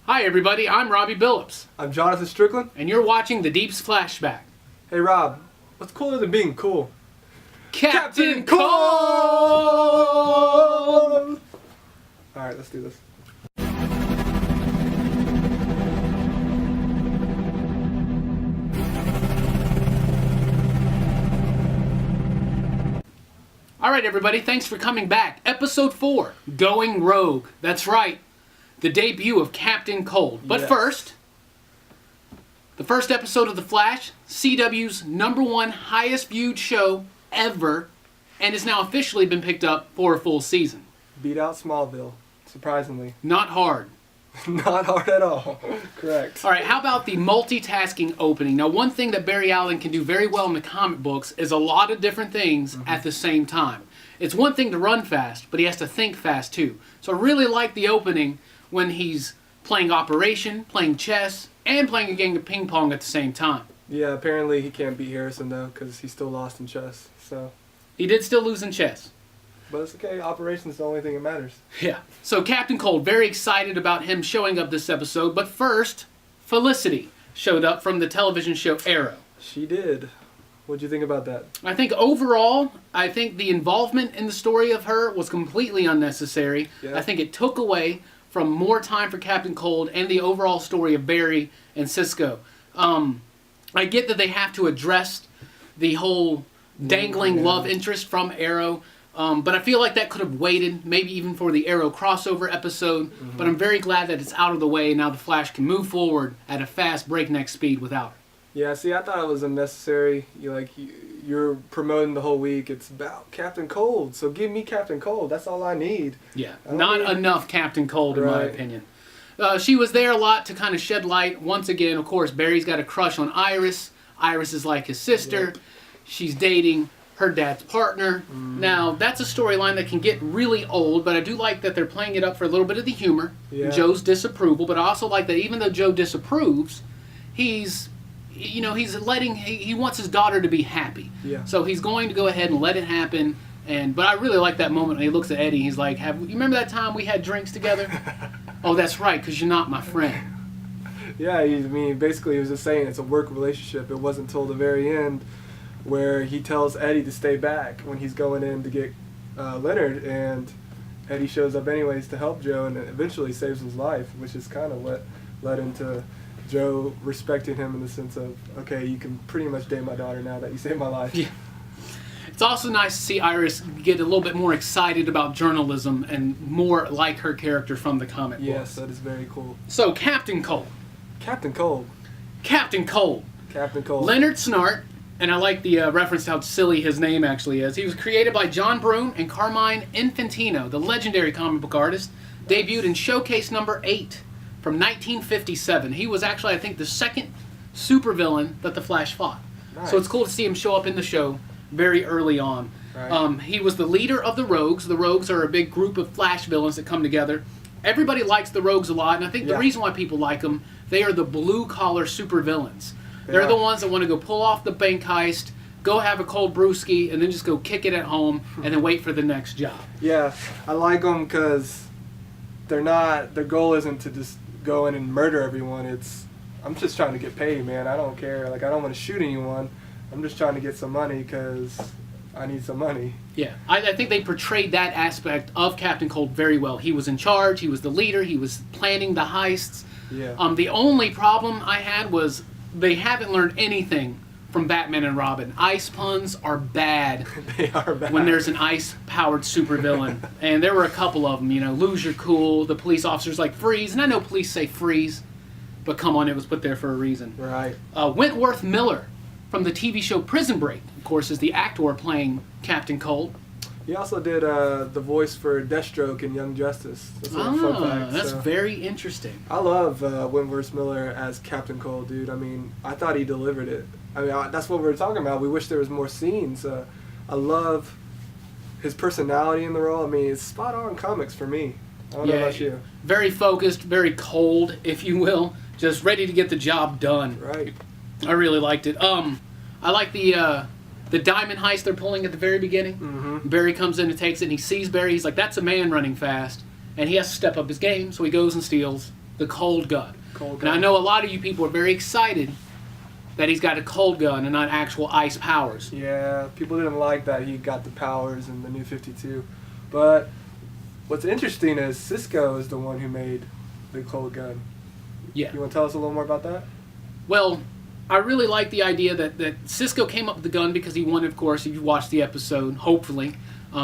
Hi everybody, I'm Robbie Billups. I'm Jonathan Strickland. And you're watching The Deep's Flashback. Hey Rob, what's cooler than being cool? Captain Cold! Alright, let's do this. Alright everybody, thanks for coming back. Episode 4, Going Rogue. That's right, the debut of Captain Cold. But Yes. first, the first episode of The Flash, CW's #1 highest viewed show ever, and has now officially been picked up for a full season. Beat out Smallville, surprisingly. Not hard. Not hard at all. Correct. Alright, how about the multitasking opening? Now, one thing that Barry Allen can do very well in the comic books is a lot of different things at the same time. It's one thing to run fast, but he has to think fast too. So I really like the opening when he's playing Operation, playing chess, and playing a game of ping pong at the same time. Yeah, apparently he can't beat Harrison though, because he's still lost in chess. So, He did still lose in chess. but it's okay. Operation's the only thing that matters. Yeah. So Captain Cold, very excited about him showing up this episode. But first, Felicity showed up from the television show Arrow. She did. What'd you think about that? I think overall, I think the involvement in the story of her was completely unnecessary. Yeah. I think it took away from more time for Captain Cold and the overall story of Barry and Cisco. I get that they have to address the whole dangling love interest from Arrow, but I feel like that could have waited, maybe even for the Arrow crossover episode. But I'm very glad that it's out of the way, and now the Flash can move forward at a fast breakneck speed without her. Yeah, see, I thought it was unnecessary. You're promoting the whole week. It's about Captain Cold, so give me Captain Cold. That's all I need. Yeah, I don't not need- enough Captain Cold in my Right. opinion. She was there a lot to kind of shed light. Once again, of course, Barry's got a crush on Iris. Iris is like his sister. Yep. She's dating her dad's partner. Now, that's a storyline that can get really old, but I do like that they're playing it up for a little bit of the humor. Yeah. Joe's disapproval, but I also like that even though Joe disapproves, he's he wants his daughter to be happy. Yeah. So he's going to go ahead and let it happen. But I really like that moment when he looks at Eddie. He's like, you remember that time we had drinks together? Oh, that's right, because you're not my friend. Yeah, basically he was just saying it's a work relationship. It wasn't until the very end where he tells Eddie to stay back when he's going in to get Leonard, and Eddie shows up anyways to help Joe and eventually saves his life, which is kind of what led into Joe respecting him in the sense of, okay, you can pretty much date my daughter now that you saved my life. Yeah. It's also nice to see Iris get a little bit more excited about journalism and more like her character from the comic Yes, books. that is very cool. So, Captain Cold. Captain Cold. Captain Cold. Captain Cold. Leonard Snart, and I like the reference to how silly his name actually is. He was created by John Brune and Carmine Infantino, the legendary comic book artist, debuted in Showcase number 8 from 1957. He was actually, I think, the second supervillain that the Flash fought. Nice. So it's cool to see him show up in the show very early on. Right. He was the leader of the Rogues. The Rogues are a big group of Flash villains that come together. Everybody likes the Rogues a lot, and I think the Yeah. reason why people like them, they are the blue-collar supervillains. They're Yeah. the ones that want to go pull off the bank heist, go have a cold brewski, and then just go kick it at home, and then wait for the next job. Yeah, I like them because their goal isn't to just go in and murder everyone. I'm just trying to get paid, man. I don't care. I don't want to shoot anyone. I'm just trying to get some money because I need some money. Yeah, I think they portrayed that aspect of Captain Cold very well. He was in charge, he was the leader, he was planning the heists. Yeah. The only problem I had was they haven't learned anything from Batman and Robin. Ice puns are bad They are bad. when there's an ice-powered supervillain. And there were a couple of them, lose your cool, the police officer's like, freeze. And I know police say freeze, but come on, it was put there for a reason. Right. Wentworth Miller from the TV show Prison Break, of course, is the actor playing Captain Cold. He also did the voice for Deathstroke in Young Justice. That's a fun fact. That's So, very interesting. I love Wentworth Miller as Captain Cold, dude. I thought he delivered it. That's what we were talking about. We wish there was more scenes. I love his personality in the role. It's spot on comics for me. I don't know about you. Very focused, very cold, if you will. Just ready to get the job done. Right. I really liked it. I like the diamond heist they're pulling at the very beginning. Mm-hmm. Barry comes in and takes it, and he sees Barry. He's like, that's a man running fast. And he has to step up his game, so he goes and steals the cold gun. Cold And I gun. know a lot of you people are very excited that he's got a cold gun and not actual ice powers. Yeah, people didn't like that he got the powers in the New 52. But what's interesting is Cisco is the one who made the cold gun. Yeah. You want to tell us a little more about that? Well, I really like the idea that Cisco came up with the gun because he wanted, of course, if you watched the episode, hopefully,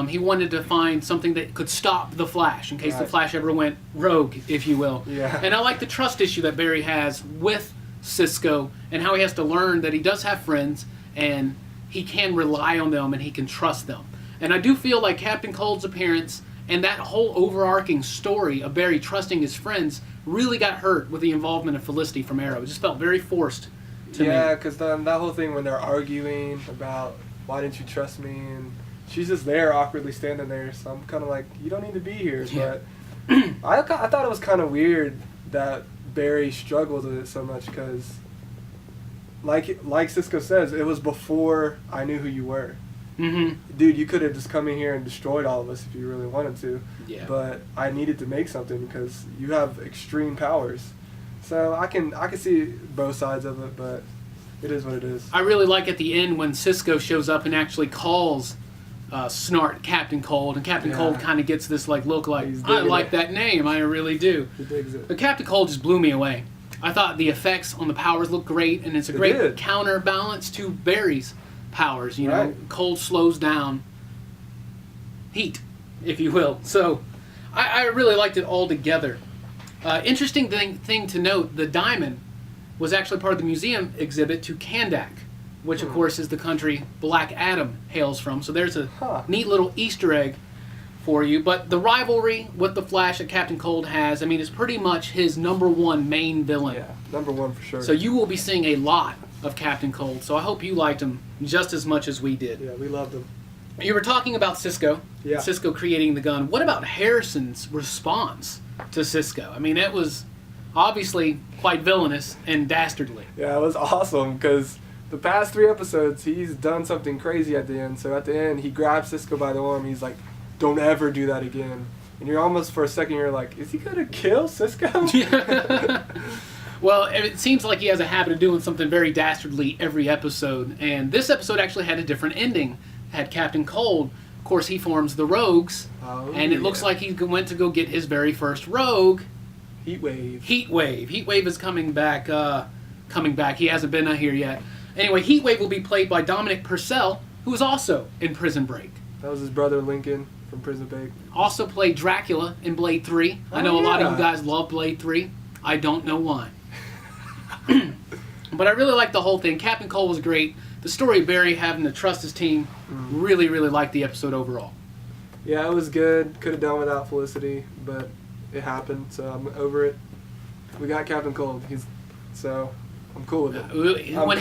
he wanted to find something that could stop the Flash in case the Right. Flash ever went rogue, if you will. Yeah. And I like the trust issue that Barry has with Cisco and how he has to learn that he does have friends and he can rely on them and he can trust them. And I do feel like Captain Cold's appearance and that whole overarching story of Barry trusting his friends really got hurt with the involvement of Felicity from Arrow. It just felt very forced to me. Yeah, because that whole thing when they're arguing about why didn't you trust me, and she's just there awkwardly standing there, so I'm kind of like, you don't need to be here. Yeah. But I thought it was kind of weird that Barry struggled with it so much because, like Cisco says, it was before I knew who you were. Mm-hmm. Dude, you could have just come in here and destroyed all of us if you really wanted to. Yeah. But I needed to make something because you have extreme powers. So I can see both sides of it, but it is what it is. I really like at the end when Cisco shows up and actually calls Snart Captain Cold, and Captain Yeah. Cold kind of gets this look like, He's I digging like it. that name, I really do. He digs it. But Captain Cold just blew me away. I thought the effects on the powers looked great, and it's a They great did. counterbalance to Barry's powers. You know, Right. Cold slows down heat, if you will. So I really liked it all together. Interesting thing to note, the diamond was actually part of the museum exhibit to Kandak, which of course is the country Black Adam hails from. So there's a neat little Easter egg for you. But the rivalry with the Flash that Captain Cold has, I mean, is pretty much his #1 main villain. Yeah, #1 for sure. So you will be seeing a lot of Captain Cold. So I hope you liked him just as much as we did. Yeah, we loved him. You were talking about Cisco. Yeah. Cisco creating the gun. What about Harrison's response to Cisco? I mean, it was obviously quite villainous and dastardly. Yeah, it was awesome because the past 3 episodes, he's done something crazy at the end. So at the end, he grabs Cisco by the arm. He's like, don't ever do that again. And you're almost, for a second, you're like, is he going to kill Cisco? Well, it seems like he has a habit of doing something very dastardly every episode. And this episode actually had a different ending. It had Captain Cold. Of course, he forms the Rogues. Oh, and it looks like he went to go get his very first Rogue. Heatwave. Heatwave. Heatwave is coming back. He hasn't been out here yet. Anyway, Heatwave will be played by Dominic Purcell, who is also in Prison Break. That was his brother Lincoln from Prison Break. Also played Dracula in Blade 3. I know a lot of you guys love Blade 3. I don't know why. But I really liked the whole thing. Captain Cole was great. The story of Barry having to trust his team, really, really liked the episode overall. Yeah, it was good. Could have done without Felicity, but it happened, so I'm over it. We got Captain Cold. So I'm cool with it. When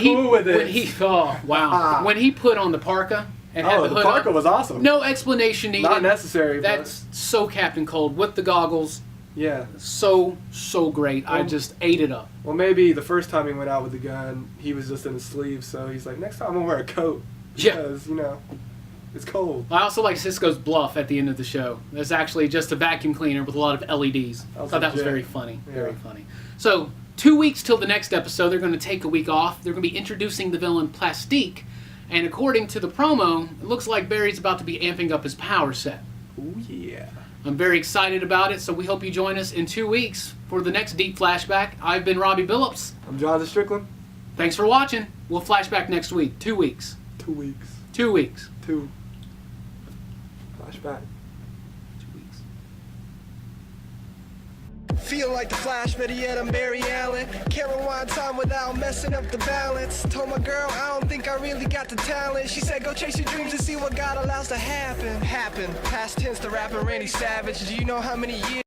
he put on the parka and had the the hood parka on, was awesome. no explanation needed. Not necessary, That's so Captain Cold with the goggles. yeah. So great. I just ate it up. Well, maybe the first time he went out with the gun, he was just in his sleeves, so he's like, next time I'm going to wear a coat. Yeah. Because, it's cold. I also like Cisco's bluff at the end of the show. There's actually just a vacuum cleaner with a lot of LEDs. I thought that was legit. very funny. Yeah. Very funny. So, 2 weeks till the next episode. They're going to take a week off. They're going to be introducing the villain Plastique. And according to the promo, it looks like Barry's about to be amping up his power set. Oh, yeah. I'm very excited about it, so we hope you join us in 2 weeks for the next Deep Flashback. I've been Robbie Billups. I'm Jonathan Strickland. Thanks for watching. We'll flashback next week. 2 weeks. 2 weeks. 2 weeks. 2. Flashback. 2 weeks. Feel like the Flash, better yet I'm Barry Allen. Can't rewind time without messing up the balance. Told my girl I don't think I really got the talent. She said go chase your dreams and see what God allows to happen. Past tense, the rapper Randy Savage. Do you know how many years?